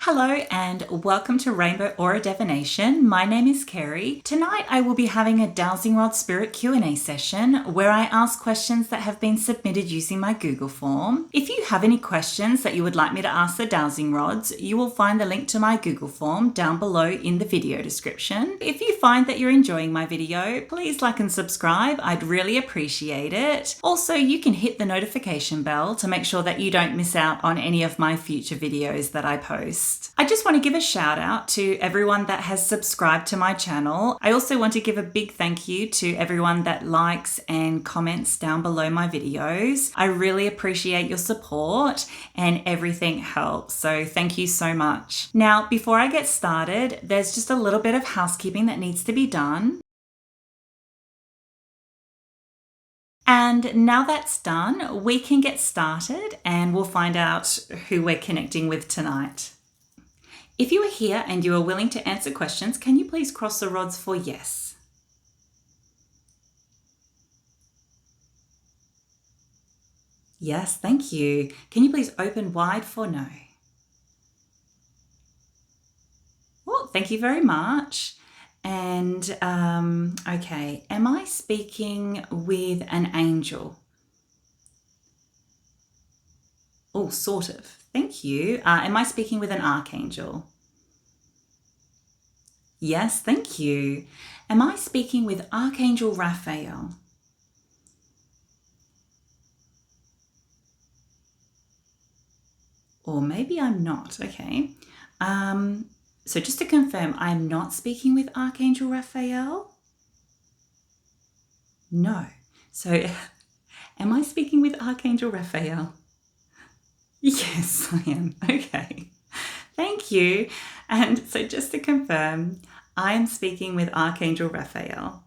Hello and welcome to Rainbow Aura Divination. My name is Kerry. Tonight I will be having a Dowsing Rod Spirit Q&A session where I ask questions that have been submitted using my Google form. If you have any questions that you would like me to ask the Dowsing Rods, you will find the link to my Google form down below in the video description. If you find that you're enjoying my video, please like and subscribe. I'd really appreciate it. Also, you can hit the notification bell to make sure that you don't miss out on any of my future videos that I post. I just want to give a shout out to everyone that has subscribed to my channel. I also want to give a big thank you to everyone that likes and comments down below my videos. I really appreciate your support and everything helps. So thank you so much. Now, before I get started, there's just a little bit of housekeeping that needs to be done. And now that's done, we can get started and we'll find out who we're connecting with tonight. If you are here and you are willing to answer questions, can you please cross the rods for yes? Yes, thank you. Can you please open wide for no? Oh, thank you very much. And okay, am I speaking with an angel? Oh, sort of. Thank you. Am I speaking with an archangel? Yes, thank you. Am I speaking with Archangel Raphael? Or maybe I'm not. Okay. So just to confirm, I'm not speaking with Archangel Raphael? No. So am I speaking with Archangel Raphael? Yes, I am. Okay. Thank you. And so just to confirm, I am speaking with Archangel Raphael.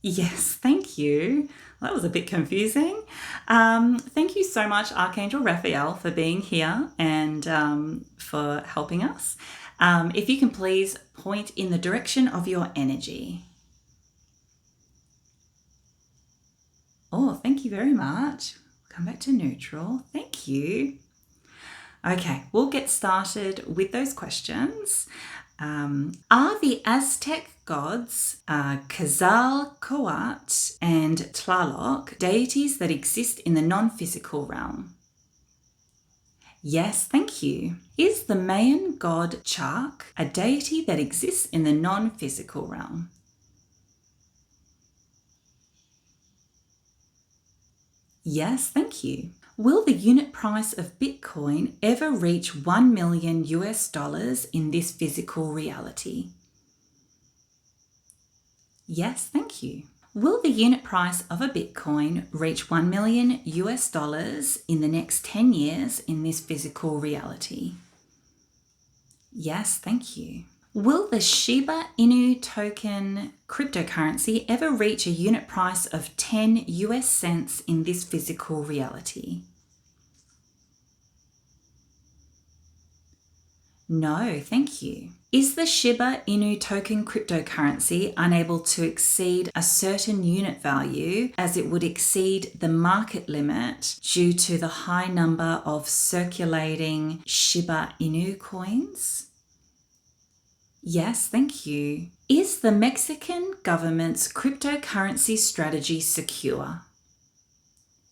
Yes, thank you. That was a bit confusing. Thank you so much, Archangel Raphael, for being here and for helping us. If you can please point in the direction of your energy. Oh, thank you very much. Come back to neutral. Thank you. Okay, we'll get started with those questions. Are the Aztec gods Quetzalcoatl and Tlaloc deities that exist in the non-physical realm? Yes, thank you. Is the Mayan god Chark a deity that exists in the non-physical realm? Yes, thank you. Will the unit price of Bitcoin ever reach $1 million in this physical reality? Yes, thank you. Will the unit price of a Bitcoin reach $1 million in the next 10 years in this physical reality? Yes, thank you. Will the Shiba Inu token cryptocurrency ever reach a unit price of 10 US cents in this physical reality? No, thank you. Is the Shiba Inu token cryptocurrency unable to exceed a certain unit value as it would exceed the market limit due to the high number of circulating Shiba Inu coins? Yes, thank you. Is the Mexican government's cryptocurrency strategy secure?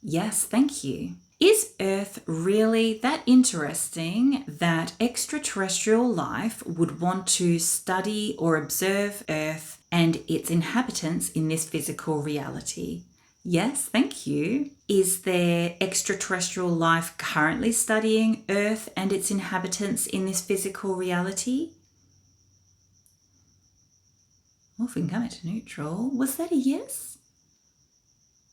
Yes, thank you. Is Earth really that interesting that extraterrestrial life would want to study or observe Earth and its inhabitants in this physical reality? Yes, thank you. Is there extraterrestrial life currently studying Earth and its inhabitants in this physical reality? Well, if we can come it to neutral, was that a yes?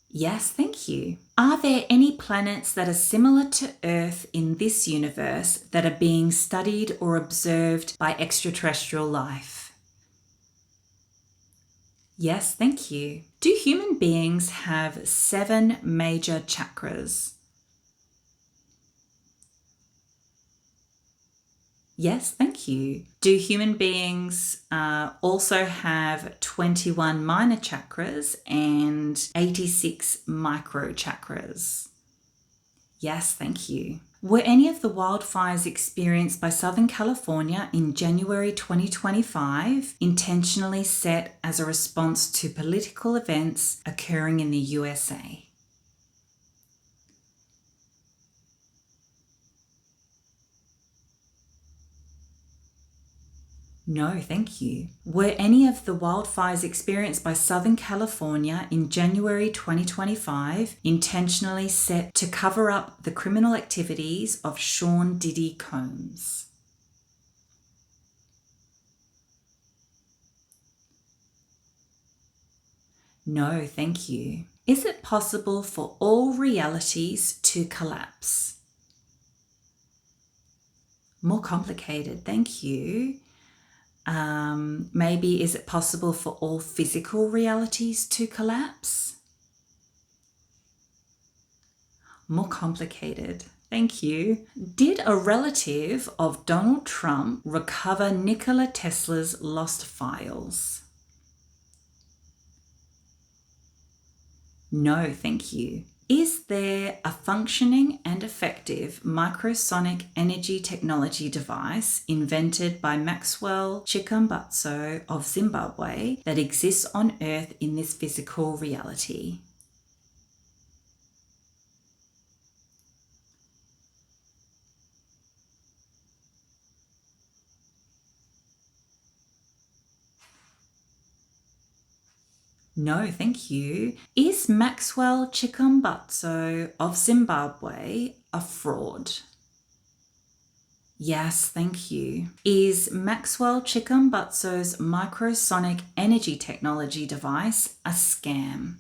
Yes, thank you. Are there any planets that are similar to Earth in this universe that are being studied or observed by extraterrestrial life? Yes, thank you. Do human beings have 7 major chakras? Yes, thank you. Do human beings also have 21 minor chakras and 86 micro chakras? Yes, thank you. Were any of the wildfires experienced by Southern California in January 2025 intentionally set as a response to political events occurring in the USA? No, thank you. Were any of the wildfires experienced by Southern California in January 2025 intentionally set to cover up the criminal activities of Sean Diddy Combs? No, thank you. Is it possible for all realities to collapse? More complicated, thank you. Maybe is it possible for all physical realities to collapse? More complicated. Thank you. Did a relative of Donald Trump recover Nikola Tesla's lost files? No, thank you. Is there a functioning and effective microsonic energy technology device invented by Maxwell Chikumbutso of Zimbabwe that exists on Earth in this physical reality? No, thank you. Is Maxwell Chikumbutso of Zimbabwe a fraud? Yes, thank you. Is Maxwell Chikumbutso's microsonic energy technology device a scam?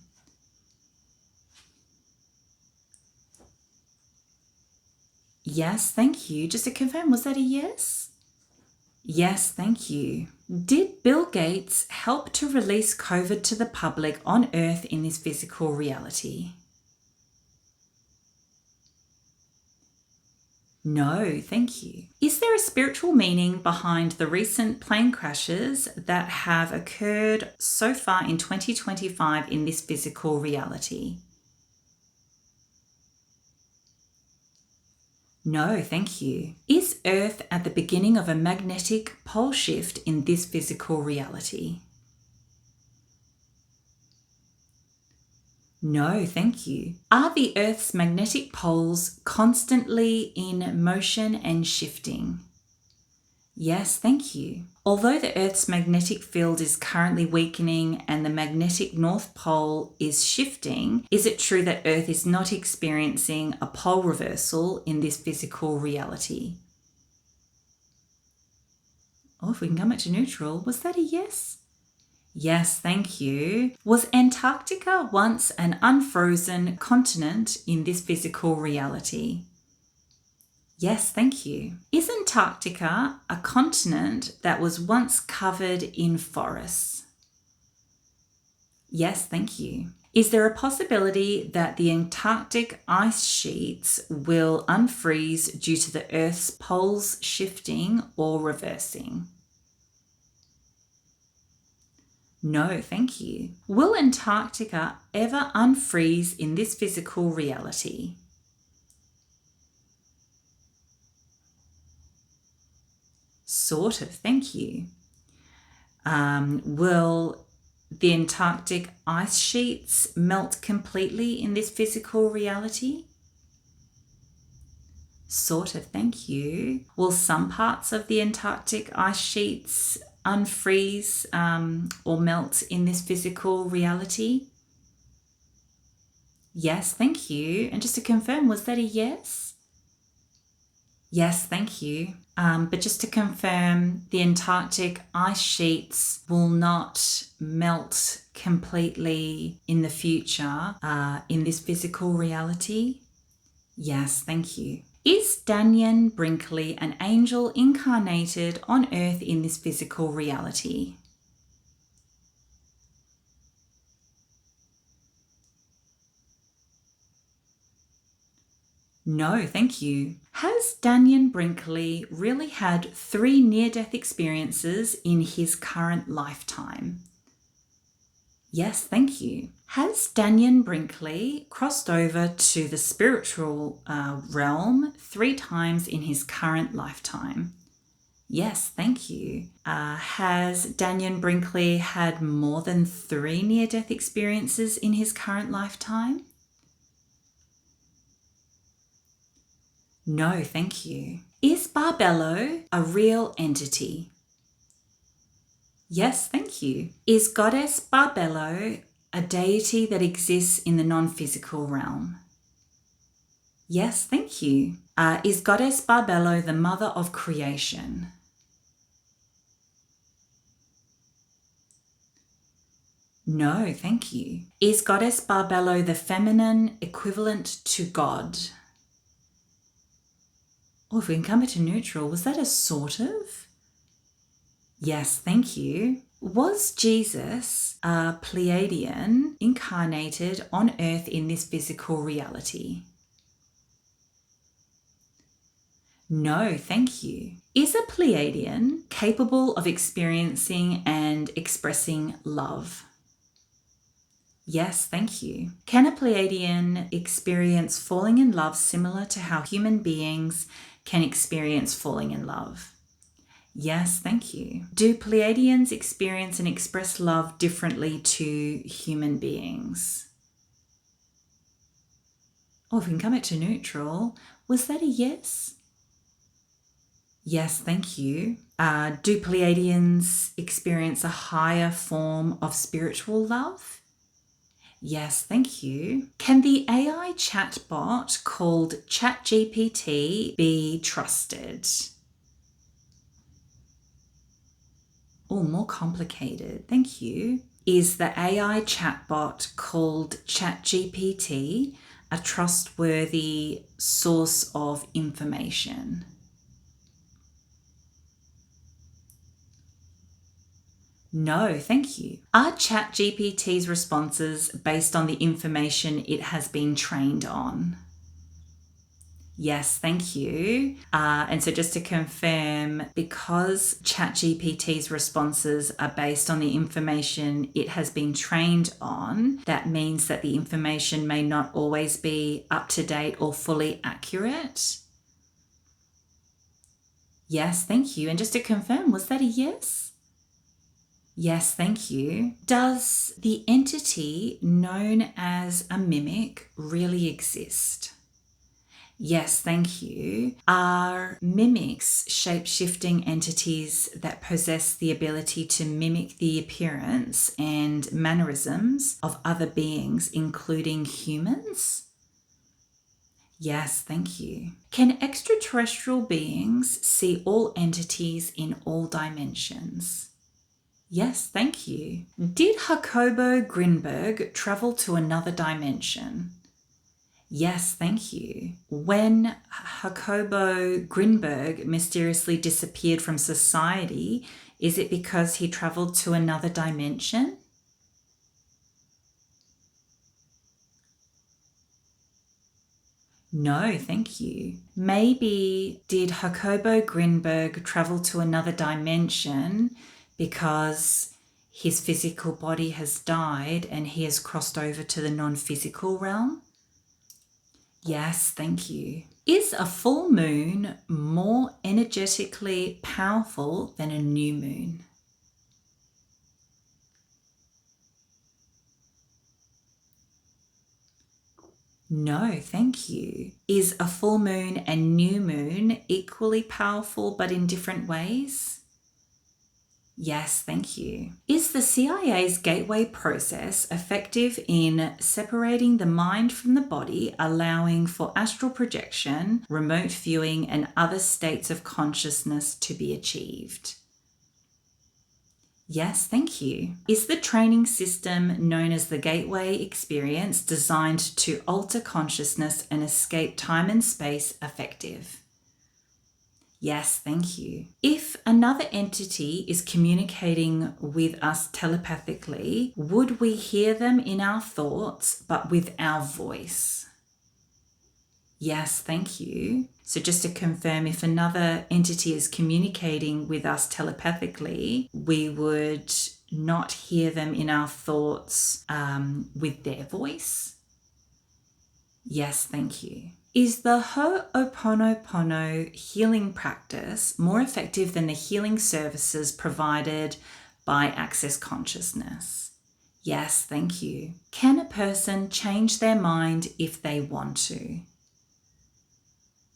Yes, thank you. Just to confirm, was that a yes? Yes, thank you. Did Bill Gates help to release COVID to the public on Earth in this physical reality? No, thank you. Is there a spiritual meaning behind the recent plane crashes that have occurred so far in 2025 in this physical reality? No, thank you. Is Earth at the beginning of a magnetic pole shift in this physical reality? No, thank you. Are the Earth's magnetic poles constantly in motion and shifting? Yes, thank you. Although the Earth's magnetic field is currently weakening and the magnetic North Pole is shifting, is it true that Earth is not experiencing a pole reversal in this physical reality? Oh, if we can come back to neutral, was that a yes? Yes, thank you. Was Antarctica once an unfrozen continent in this physical reality? Yes, thank you. Is Antarctica a continent that was once covered in forests? Yes, thank you. Is there a possibility that the Antarctic ice sheets will unfreeze due to the Earth's poles shifting or reversing? No, thank you. Will Antarctica ever unfreeze in this physical reality? Sort of, thank you. Will the Antarctic ice sheets melt completely in this physical reality? Sort of, thank you. Will some parts of the Antarctic ice sheets unfreeze or melt in this physical reality? Yes, thank you. And just to confirm, was that a yes? Yes, thank you. But just to confirm, the Antarctic ice sheets will not melt completely in the future in this physical reality? Yes, thank you. Is Dannion Brinkley an angel incarnated on Earth in this physical reality? No, thank you. Has Dannion Brinkley really had 3 near-death experiences in his current lifetime? Yes, thank you. Has Daniel Brinkley crossed over to the spiritual realm 3 times in his current lifetime? Yes, thank you. Has Daniel Brinkley had more than 3 near-death experiences in his current lifetime? No, thank you. Is Barbello a real entity? Yes, thank you. Is Goddess Barbello a deity that exists in the non-physical realm? Yes, thank you. Is Goddess Barbello the mother of creation? No, thank you. Is Goddess Barbello the feminine equivalent to God? Oh, if we can come it to neutral, was that a sort of? Yes, thank you. Was Jesus a Pleiadian incarnated on earth in this physical reality? No, thank you. Is a Pleiadian capable of experiencing and expressing love? Yes, thank you. Can a Pleiadian experience falling in love similar to how human beings can experience falling in love? Yes, thank you. Do Pleiadians experience and express love differently to human beings? Oh, if we can come it to neutral, was that a yes? Yes, thank you. Do Pleiadians experience a higher form of spiritual love? Yes, thank you. Can the AI chatbot called ChatGPT be trusted? Oh, more complicated. Thank you. Is the AI chatbot called ChatGPT a trustworthy source of information? No, thank you. Are ChatGPT's responses based on the information it has been trained on? Yes, thank you. And so just to confirm, because ChatGPT's responses are based on the information it has been trained on, that means that the information may not always be up to date or fully accurate. Yes, thank you. And just to confirm, was that a yes? Yes, thank you. Does the entity known as a mimic really exist? Yes, thank you. Are mimics shape-shifting entities that possess the ability to mimic the appearance and mannerisms of other beings, including humans? Yes, thank you. Can extraterrestrial beings see all entities in all dimensions? Yes, thank you. Did Jacobo Grinberg travel to another dimension? Yes, thank you. When Jacobo Grinberg mysteriously disappeared from society, is it because he traveled to another dimension? No, thank you. Maybe did Jacobo Grinberg travel to another dimension because his physical body has died and he has crossed over to the non-physical realm? Yes, thank you. Is a full moon more energetically powerful than a new moon? No, thank you. Is a full moon and new moon equally powerful but in different ways? Yes, thank you. Is the CIA's gateway process effective in separating the mind from the body, allowing for astral projection, remote viewing, and other states of consciousness to be achieved? Yes, thank you. Is the training system known as the Gateway Experience designed to alter consciousness and escape time and space effective? Yes, thank you. If another entity is communicating with us telepathically, would we hear them in our thoughts but with our voice? Yes, thank you. So just to confirm, if another entity is communicating with us telepathically, we would not hear them in our thoughts with their voice? Yes, thank you. Is the Ho'oponopono healing practice more effective than the healing services provided by Access Consciousness? Yes, thank you. Can a person change their mind if they want to?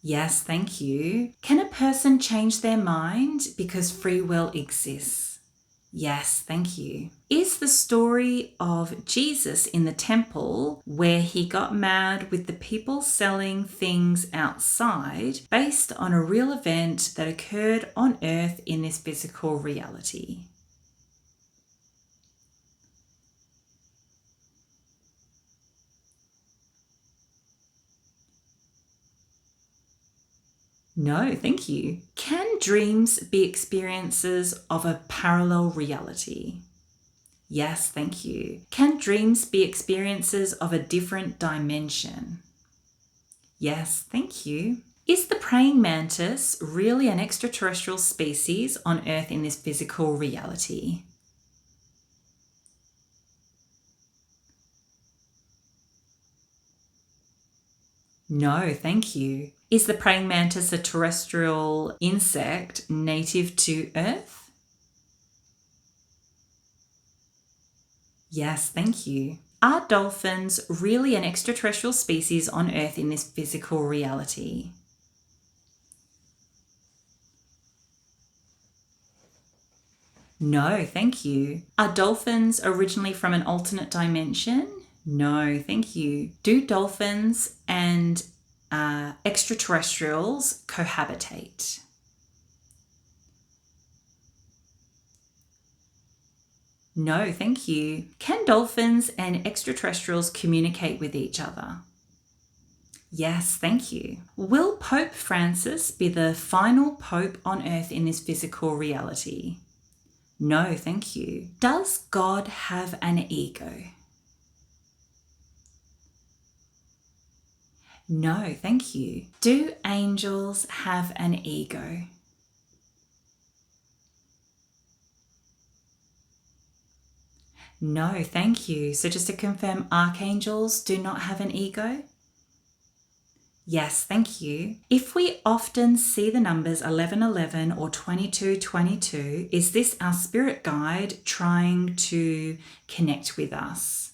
Yes, thank you. Can a person change their mind because free will exists? Yes, thank you. Is the story of Jesus in the temple where he got mad with the people selling things outside based on a real event that occurred on earth in this physical reality? No, thank you. Can dreams be experiences of a parallel reality? Yes, thank you. Can dreams be experiences of a different dimension? Yes, thank you. Is the praying mantis really an extraterrestrial species on Earth in this physical reality? No, thank you. Is the praying mantis a terrestrial insect native to Earth? Yes, thank you. Are dolphins really an extraterrestrial species on Earth in this physical reality? No, thank you. Are dolphins originally from an alternate dimension? No, thank you. Do dolphins and extraterrestrials cohabitate? No, thank you. Can dolphins and extraterrestrials communicate with each other? Yes, thank you. Will Pope Francis be the final Pope on Earth in this physical reality? No, thank you. Does God have an ego? No, thank you. Do angels have an ego? No, thank you. So just to confirm, archangels do not have an ego? Yes, thank you. If we often see the numbers 1111 or 2222, is this our spirit guide trying to connect with us?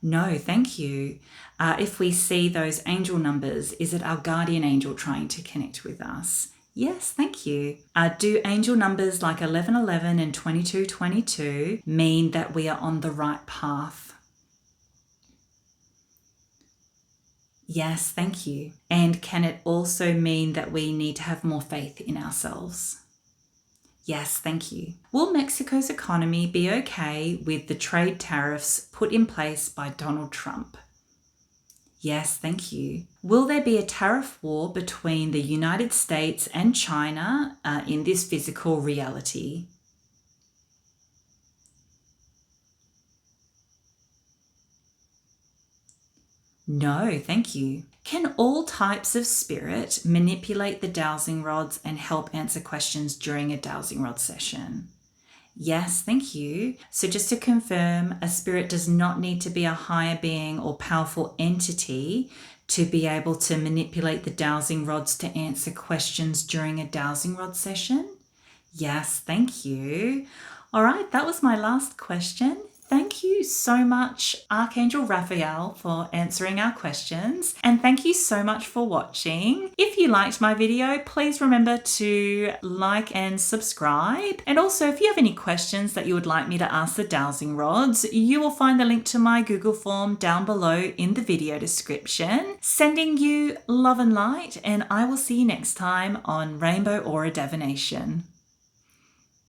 No, thank you. If we see those angel numbers, is it our guardian angel trying to connect with us? Yes, thank you. Do angel numbers like 1111 and 2222 mean that we are on the right path? Yes, thank you. And can it also mean that we need to have more faith in ourselves? Yes, thank you. Will Mexico's economy be okay with the trade tariffs put in place by Donald Trump? Yes, thank you. Will there be a tariff war between the United States and China in this physical reality? No, thank you. Can all types of spirit manipulate the dowsing rods and help answer questions during a dowsing rod session? Yes, thank you. So just to confirm, a spirit does not need to be a higher being or powerful entity to be able to manipulate the dowsing rods to answer questions during a dowsing rod session? Yes, thank you. All right, that was my last question. Thank you so much, Archangel Raphael, for answering our questions. And thank you so much for watching. If you liked my video, please remember to like and subscribe. And also, if you have any questions that you would like me to ask the dowsing rods, you will find the link to my Google form down below in the video description. Sending you love and light, and I will see you next time on Rainbow Aura Divination.